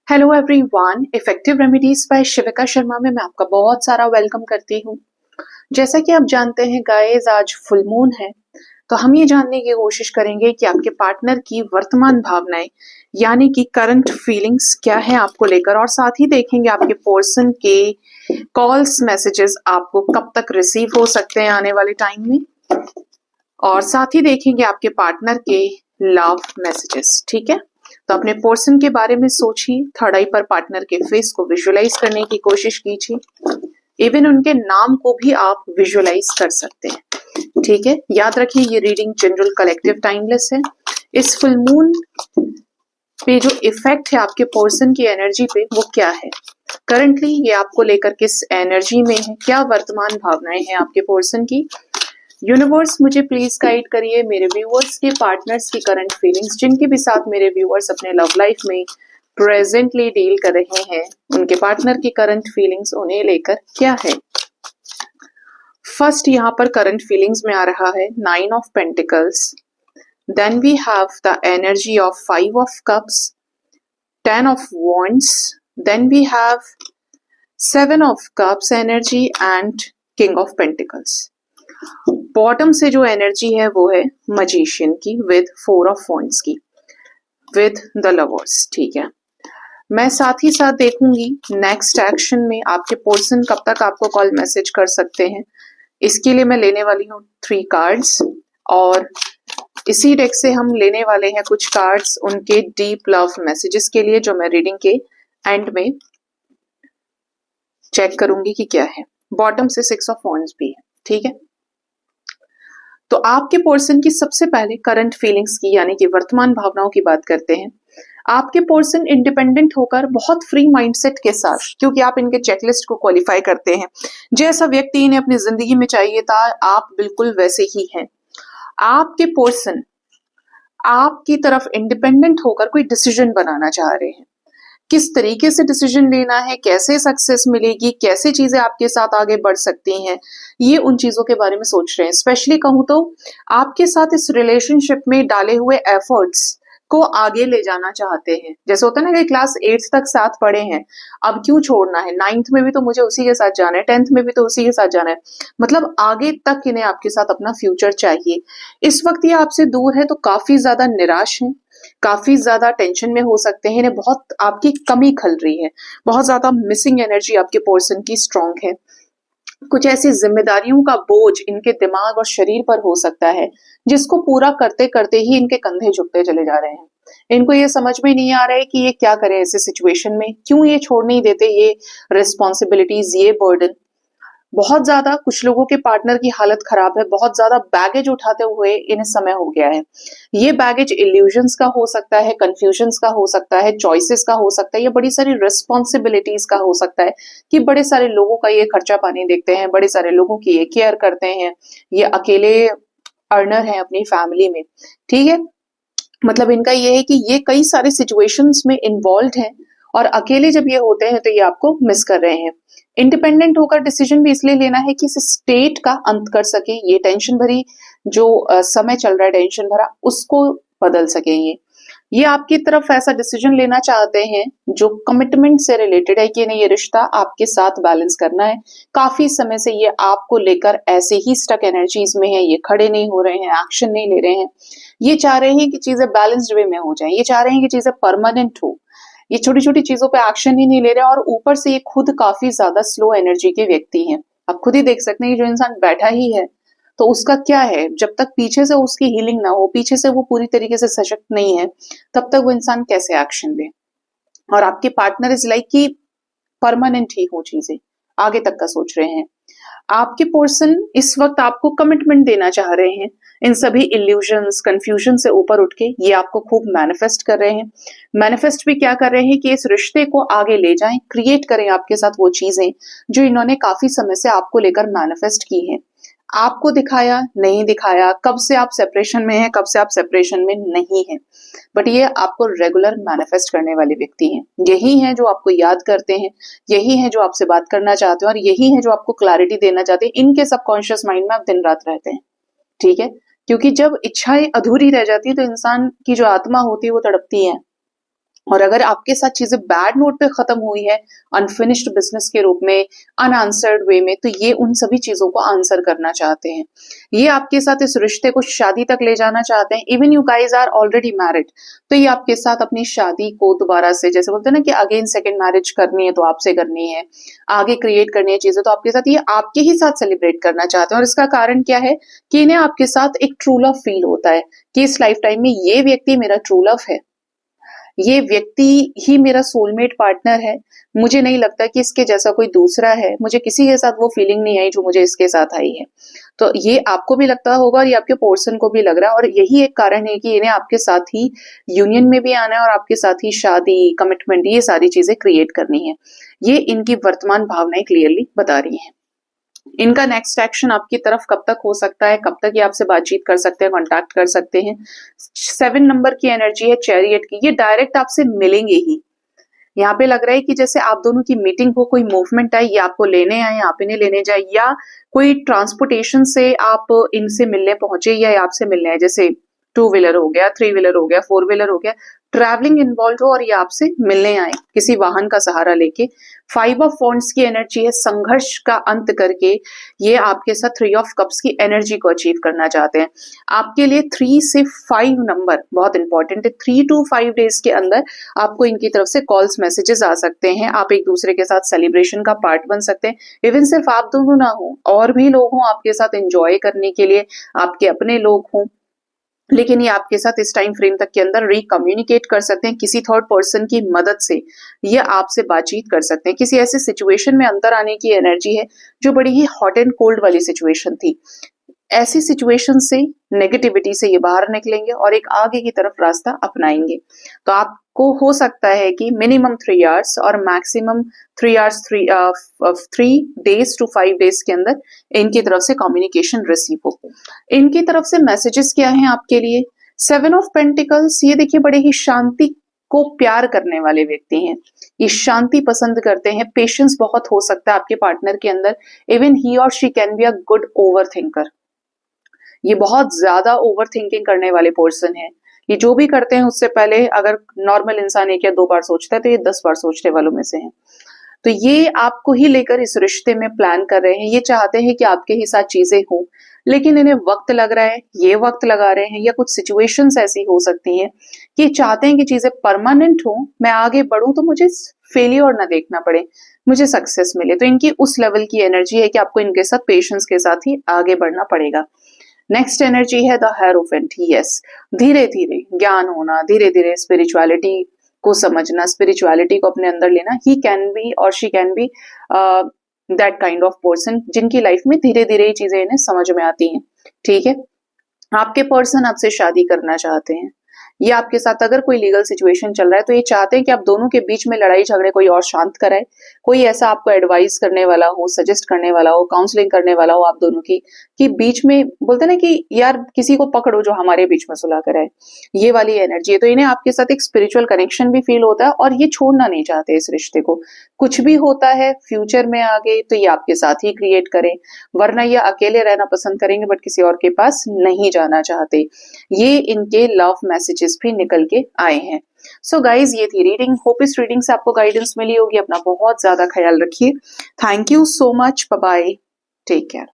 Hello everyone, effective remedies by Shivika Sharma में मैं आपका बहुत सारा वेलकम करती हूँ। जैसा कि आप जानते हैं गाइस, आज फुल मून है, तो हम ये जानने की कोशिश करेंगे कि आपके पार्टनर की वर्तमान भावनाएं यानी कि करंट फीलिंग्स क्या है आपको लेकर, और साथ ही देखेंगे आपके पर्सन के कॉल्स मैसेजेस आपको कब तक रिसीव हो सकते हैं आने वाले टाइम में, और साथ ही देखेंगे आपके पार्टनर के लव मैसेजेस। ठीक है, तो अपने पर्सन के बारे में सोचिए, थर्ड आई पर पार्टनर के फेस को विजुअलाइज करने की कोशिश कीजिए, इवन उनके नाम को भी आप विजुअलाइज कर सकते हैं। ठीक है, याद रखिए ये रीडिंग जनरल कलेक्टिव टाइमलेस है। इस फुल मून पे जो इफेक्ट है आपके पर्सन की एनर्जी पे वो क्या है, करंटली ये आपको लेकर किस एनर्जी में है, क्या वर्तमान भावनाएं हैं आपके पर्सन की। यूनिवर्स मुझे प्लीज गाइड करिए मेरे व्यूअर्स के पार्टनर्स की करंट फीलिंग्स, जिनके भी साथ मेरे व्यूअर्स अपने लव लाइफ में प्रेजेंटली डील कर रहे हैं, उनके पार्टनर की करंट फीलिंग्स उन्हें लेकर क्या है। फर्स्ट यहाँ पर करंट फीलिंग्स में आ रहा है 9 of pentacles, then we have the energy of 5 of cups, 10 of wands, then we have 7 of cups energy and king of pentacles. Bottom से जो एनर्जी है वो है मजिशियन की विद 4 ऑफ वॉन्ड्स की विद द लवर्स। ठीक है, मैं साथ ही साथ देखूंगी नेक्स्ट एक्शन में आपके पर्सन कब तक आपको कॉल मैसेज कर सकते हैं। इसके लिए मैं लेने वाली हूँ 3 कार्ड्स, और इसी डेक से हम लेने वाले हैं कुछ कार्ड्स उनके डीप लव मैसेजेस के लिए, जो मैं रीडिंग के एंड में चेक करूंगी कि क्या है। बॉटम से 6 ऑफ वॉन्ड्स भी है। ठीक है, तो आपके पर्सन की सबसे पहले करंट फीलिंग्स की यानी कि वर्तमान भावनाओं की बात करते हैं। आपके पर्सन इंडिपेंडेंट होकर बहुत फ्री माइंडसेट के साथ, क्योंकि आप इनके चेकलिस्ट को क्वालिफाई करते हैं, जैसा व्यक्ति इन्हें अपनी जिंदगी में चाहिए था आप बिल्कुल वैसे ही हैं। आपके पर्सन आपकी तरफ इंडिपेंडेंट होकर कोई डिसीजन बनाना चाह रहे हैं, किस तरीके से डिसीजन लेना है, कैसे सक्सेस मिलेगी, कैसे चीजें आपके साथ आगे बढ़ सकती हैं, ये उन चीजों के बारे में सोच रहे हैं। स्पेशली कहूं तो आपके साथ इस रिलेशनशिप में डाले हुए एफर्ट्स को आगे ले जाना चाहते हैं। जैसे होता है ना कि क्लास 8th तक साथ पढ़े हैं, अब क्यों छोड़ना है, 9th में भी तो मुझे उसी के साथ जाना है, 10th में भी तो उसी के साथ जाना है, मतलब आगे तक इन्हें आपके साथ अपना फ्यूचर चाहिए। इस वक्त ये आपसे दूर है तो काफी ज्यादा निराश है, काफी ज्यादा टेंशन में हो सकते हैं, इन्हें बहुत आपकी कमी खल रही है, बहुत ज्यादा मिसिंग एनर्जी आपके पर्सन की स्ट्रांग है। कुछ ऐसी जिम्मेदारियों का बोझ इनके दिमाग और शरीर पर हो सकता है जिसको पूरा करते करते ही इनके कंधे झुकते चले जा रहे हैं। इनको ये समझ में नहीं आ रहा है कि ये क्या करें ऐसे सिचुएशन में, क्यों ये छोड़ नहीं देते ये रिस्पॉन्सिबिलिटीज, ये बर्डन। बहुत ज्यादा कुछ लोगों के पार्टनर की हालत खराब है, बहुत ज्यादा बैगेज उठाते हुए इन्हें समय हो गया है। ये बैगेज इल्यूजन्स का हो सकता है, कंफ्यूजन्स का हो सकता है, चॉइसेस का हो सकता है, ये बड़ी सारी रिस्पॉन्सिबिलिटीज का हो सकता है कि बड़े सारे लोगों का ये खर्चा पानी देखते हैं, बड़े सारे लोगों की ये केयर करते हैं, ये अकेले अर्नर हैं अपनी फैमिली में। ठीक है, मतलब इनका ये है कि ये कई सारे सिचुएशंस में इन्वॉल्व हैं, और अकेले जब ये होते हैं तो ये आपको मिस कर रहे हैं। इंडिपेंडेंट होकर डिसीजन भी इसलिए लेना है कि इस स्टेट का अंत कर सके, ये टेंशन भरी जो समय चल रहा है टेंशन भरा, उसको बदल सके। ये आपकी तरफ ऐसा डिसीजन लेना चाहते हैं जो कमिटमेंट से रिलेटेड है कि नहीं, ये रिश्ता आपके साथ बैलेंस करना है। काफी समय से ये आपको लेकर ऐसे ही स्टक एनर्जीज में है, ये खड़े नहीं हो रहे हैं, एक्शन नहीं ले रहे हैं। ये चाह रहे हैं कि चीजें बैलेंस्ड वे में हो जाएं, ये चाह रहे हैं कि चीजें परमानेंट हो, ये छोटी छोटी चीजों पे एक्शन ही नहीं ले रहे, और ऊपर से ये खुद काफी ज्यादा स्लो एनर्जी के व्यक्ति हैं। आप खुद ही देख सकते हैं कि जो इंसान बैठा ही है तो उसका क्या है, जब तक पीछे से उसकी हीलिंग ना हो, पीछे से वो पूरी तरीके से सशक्त नहीं है, तब तक वो इंसान कैसे एक्शन ले। और आपके पार्टनर इज लाइक कि परमानेंट ही हो चीजें, आगे तक का सोच रहे हैं। आपके पर्सन इस वक्त आपको कमिटमेंट देना चाह रहे हैं, इन सभी इल्यूजन्स कंफ्यूजन से ऊपर उठ के ये आपको खूब मैनिफेस्ट कर रहे हैं। मैनिफेस्ट भी क्या कर रहे हैं कि इस रिश्ते को आगे ले जाएं, क्रिएट करें आपके साथ वो चीजें जो इन्होंने काफी समय से आपको लेकर मैनिफेस्ट की हैं। आपको दिखाया नहीं दिखाया, कब से आप सेपरेशन में हैं, कब से आप सेपरेशन में नहीं हैं, बट ये आपको रेगुलर मैनिफेस्ट करने वाले व्यक्ति हैं। यही हैं जो आपको याद करते हैं, यही हैं जो आपसे बात करना चाहते हैं, और यही हैं जो आपको क्लैरिटी देना चाहते हैं। इनके सबकॉन्शियस माइंड में आप दिन रात रहते हैं। ठीक है, क्योंकि जब इच्छाएं अधूरी रह जाती है तो इंसान की जो आत्मा होती है वो तड़पती है, और अगर आपके साथ चीजें बैड नोट पे खत्म हुई है, अनफिनिश्ड बिजनेस के रूप में, अनआंसर्ड वे में, तो ये उन सभी चीजों को आंसर करना चाहते हैं। ये आपके साथ इस रिश्ते को शादी तक ले जाना चाहते हैं। Even you guys are already married, तो ये आपके साथ अपनी शादी को दोबारा से, जैसे बोलते हैं ना कि अगेन सेकेंड मैरिज करनी है तो आपसे करनी है, आगे क्रिएट करनी है चीजें तो आपके साथ, ये आपके ही साथ सेलिब्रेट करना चाहते हैं। और इसका कारण क्या है कि इन्हें आपके साथ एक ट्रू लव फील होता है कि इस लाइफ टाइम में ये व्यक्ति मेरा ट्रू लव है, ये व्यक्ति ही मेरा सोलमेट पार्टनर है, मुझे नहीं लगता कि इसके जैसा कोई दूसरा है, मुझे किसी के साथ वो फीलिंग नहीं आई जो मुझे इसके साथ आई है। तो ये आपको भी लगता होगा और ये आपके पर्सन को भी लग रहा है, और यही एक कारण है कि इन्हें आपके साथ ही यूनियन में भी आना है और आपके साथ ही शादी, कमिटमेंट, ये सारी चीजें क्रिएट करनी है। ये इनकी वर्तमान भावनाएं क्लियरली बता रही हैं। इनका नेक्स्ट एक्शन आपकी तरफ कब तक हो सकता है, कब तक ये आपसे बातचीत कर सकते हैं, कांटेक्ट कर सकते हैं। 7 नंबर की एनर्जी है चैरियट की, ये डायरेक्ट आपसे मिलेंगे ही। यहाँ पे लग रहा है कि जैसे आप दोनों की मीटिंग हो, कोई मूवमेंट आए, ये आपको लेने आए, आप इन्हें लेने जाए, या कोई ट्रांसपोर्टेशन से आप इनसे मिलने पहुंचे या आपसे मिलने आए, जैसे 2 व्हीलर हो गया, 3 व्हीलर हो गया, 4 व्हीलर हो गया, ट्रैवलिंग इन्वॉल्व हो और ये आपसे मिलने आए किसी वाहन का सहारा लेके। 5 ऑफ वॉन्ड्स की एनर्जी है, संघर्ष का अंत करके ये आपके साथ 3 ऑफ कप्स की एनर्जी को अचीव करना चाहते हैं। आपके लिए 3 से 5 नंबर बहुत इंपॉर्टेंट है। 3 to 5 डेज के अंदर आपको इनकी तरफ से कॉल्स, मैसेजेस आ सकते हैं। आप एक दूसरे के साथ सेलिब्रेशन का पार्ट बन सकते हैं। इवन सिर्फ आप दोनों ना हो, और भी लोग हों आपके साथ एंजॉय करने के लिए, आपके अपने लोग हों, लेकिन ये आपके साथ इस टाइम फ्रेम तक के अंदर रिकम्युनिकेट कर सकते हैं किसी थर्ड पर्सन की मदद से। ये आपसे बातचीत कर सकते हैं। किसी ऐसे सिचुएशन में अंतर आने की एनर्जी है जो बड़ी ही हॉट एंड कोल्ड वाली सिचुएशन थी। ऐसी सिचुएशन से, नेगेटिविटी से ये बाहर निकलेंगे और एक आगे की तरफ रास्ता अपनाएंगे। तो आपको हो सकता है कि मिनिमम 3 आवर्स और maximum 3 hours 3 days to 5 days के अंदर इनकी तरफ से कम्युनिकेशन रिसीव हो। इनकी तरफ से मैसेजेस क्या हैं आपके लिए? 7 ऑफ पेंटिकल्स, ये देखिए बड़े ही शांति को प्यार करने वाले व्यक्ति हैं, ये शांति पसंद करते हैं। पेशेंस बहुत हो सकता है आपके पार्टनर के अंदर। इवन ही और she can be a good over thinker, ये बहुत ज्यादा ओवर थिंकिंग करने वाले पर्सन है। ये जो भी करते हैं उससे पहले अगर नॉर्मल इंसान 1 या 2 बार सोचता है तो ये 10 बार सोचने वालों में से हैं। तो ये आपको ही लेकर इस रिश्ते में प्लान कर रहे हैं। ये चाहते हैं कि आपके ही साथ चीजें हो, लेकिन इन्हें वक्त लग रहा है, ये वक्त लगा रहे हैं, या कुछ सिचुएशंस ऐसी हो सकती हैं कि चाहते हैं कि चीजें परमानेंट हो, मैं आगे बढ़ूं तो मुझे फेलियर ना देखना पड़े, मुझे सक्सेस मिले। तो इनकी उस लेवल की एनर्जी है कि आपको इनके साथ पेशेंस के साथ ही आगे बढ़ना पड़ेगा। नेक्स्ट एनर्जी है द हेरोफेंट। यस, धीरे धीरे ज्ञान होना, धीरे धीरे स्पिरिचुअलिटी को समझना, स्पिरिचुअलिटी को अपने अंदर लेना। ही कैन बी और she can be that kind of person जिनकी लाइफ में धीरे धीरे ये चीजें इन्हें समझ में आती हैं। ठीक है, आपके पर्सन आपसे शादी करना चाहते हैं, ये आपके साथ अगर कोई लीगल सिचुएशन चल रहा है तो ये चाहते हैं कि आप दोनों के बीच में लड़ाई झगड़े कोई और शांत कराए, कोई ऐसा आपको एडवाइस करने वाला हो, सजेस्ट करने वाला हो, काउंसलिंग करने वाला हो आप दोनों की, कि बीच में बोलते ना कि यार किसी को पकड़ो जो हमारे बीच में सुलह कराए, ये वाली एनर्जी है। तो इन्हें आपके साथ एक स्पिरिचुअल कनेक्शन भी फील होता है और ये छोड़ना नहीं चाहते इस रिश्ते को। कुछ भी होता है फ्यूचर में आगे तो ये आपके साथ ही क्रिएट करें, वरना ये अकेले रहना पसंद करेंगे बट किसी और के पास नहीं जाना चाहते। ये इनके लव मैसेजेस भी निकल के आए हैं। सो गाइज, ये थी रीडिंग। होप इस रीडिंग से आपको गाइडेंस मिली होगी। अपना बहुत ज्यादा ख्याल रखिए। Thank you so much, bye bye, take care.